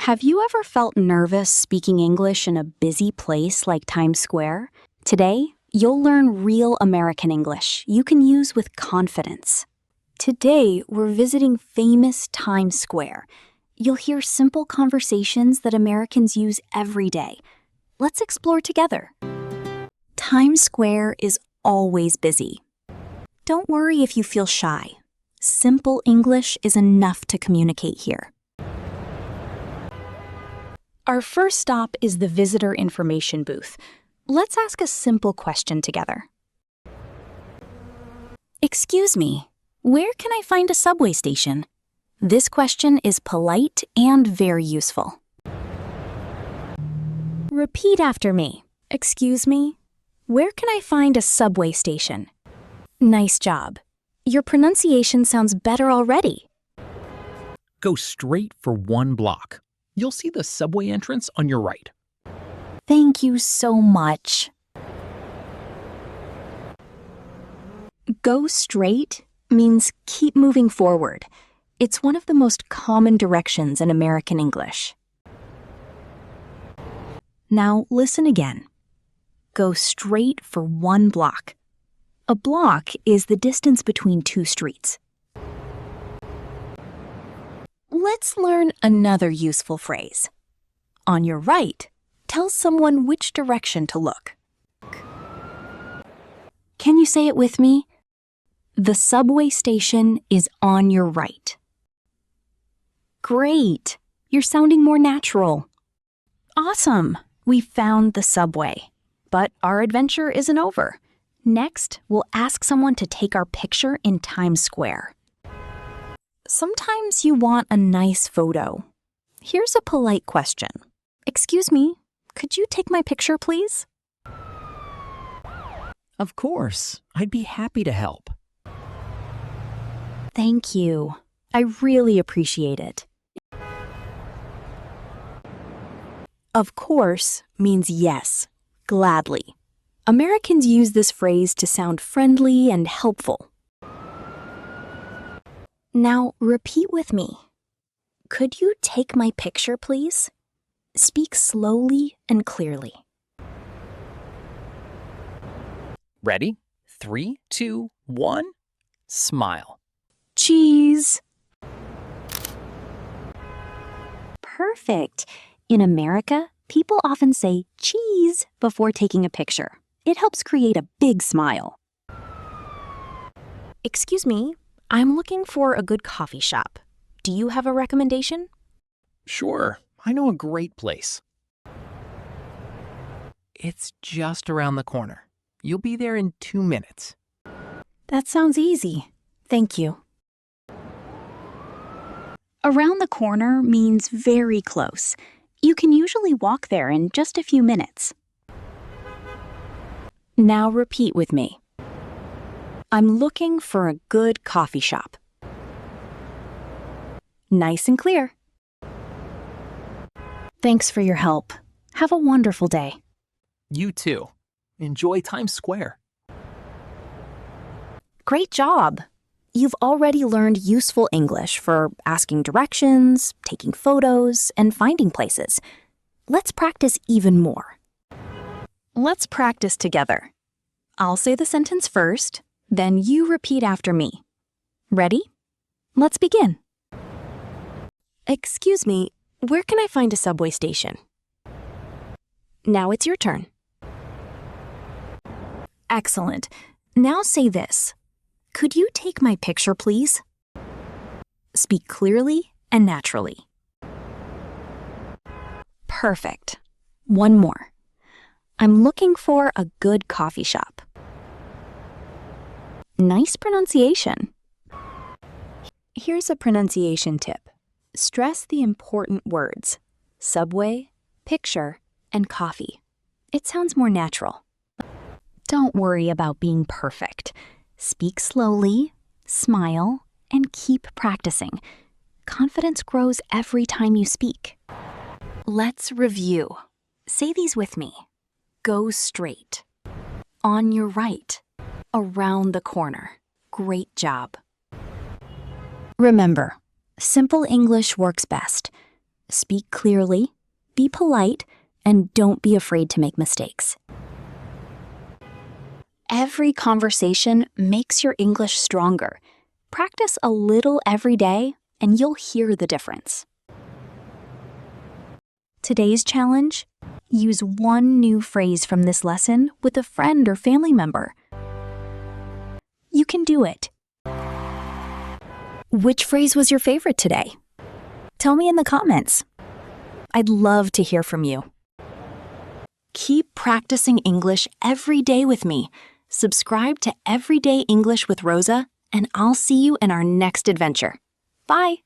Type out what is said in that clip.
Have you ever felt nervous speaking English in a busy place like Times Square? Today, you'll learn real American English you can use with confidence. Today, we're visiting famous Times Square. You'll hear simple conversations that Americans use every day. Let's explore together. Times Square is always busy. Don't worry if you feel shy. Simple English is enough to communicate here. Our first stop is the visitor information booth. Let's ask a simple question together. Excuse me, where can I find a subway station? This question is polite and very useful. Repeat after me. Excuse me, where can I find a subway station? Nice job. Your pronunciation sounds better already. Go straight for 1 block. You'll see the subway entrance on your right. Thank you so much. Go straight means keep moving forward. It's one of the most common directions in American English. Now listen again. Go straight for 1 block. A block is the distance between 2 streets. Let's learn another useful phrase. On your right, tell someone which direction to look. Can you say it with me? The subway station is on your right. Great! You're sounding more natural. Awesome! We found the subway. But our adventure isn't over. Next, we'll ask someone to take our picture in Times Square. Sometimes you want a nice photo. Here's a polite question. Excuse me, could you take my picture, please? Of course, I'd be happy to help. Thank you. I really appreciate it. Of course means yes, gladly. Americans use this phrase to sound friendly and helpful. Now repeat with me. Could you take my picture, please? Speak slowly and clearly. Ready? 3, 2, 1. Smile. Cheese. Perfect. In America, people often say cheese before taking a picture. It helps create a big smile. Excuse me, I'm looking for a good coffee shop. Do you have a recommendation? Sure, I know a great place. It's just around the corner. You'll be there in 2 minutes. That sounds easy. Thank you. Around the corner means very close. You can usually walk there in just a few minutes. Now repeat with me. I'm looking for a good coffee shop. Nice and clear. Thanks for your help. Have a wonderful day. You too. Enjoy Times Square. Great job! You've already learned useful English for asking directions, taking photos, and finding places. Let's practice even more. Let's practice together. I'll say the sentence first, then you repeat after me. Ready? Let's begin. Excuse me, where can I find a subway station? Now it's your turn. Excellent. Now say this. Could you take my picture, please? Speak clearly and naturally. Perfect. One more. I'm looking for a good coffee shop. Nice pronunciation. Here's a pronunciation tip. Stress the important words. Subway, picture, and coffee. It sounds more natural. Don't worry about being perfect. Speak slowly, smile, and keep practicing. Confidence grows every time you speak. Let's review. Say these with me. Go straight. On your right. Around the corner. Great job. Remember, simple English works best. Speak clearly, be polite, and don't be afraid to make mistakes. Every conversation makes your English stronger. Practice a little every day, and you'll hear the difference. Today's challenge: use one new phrase from this lesson with a friend or family member. You can do it. Which phrase was your favorite today? Tell me in the comments. I'd love to hear from you. Keep practicing English every day with me. Subscribe to Everyday English with Rosa, and I'll see you in our next adventure. Bye!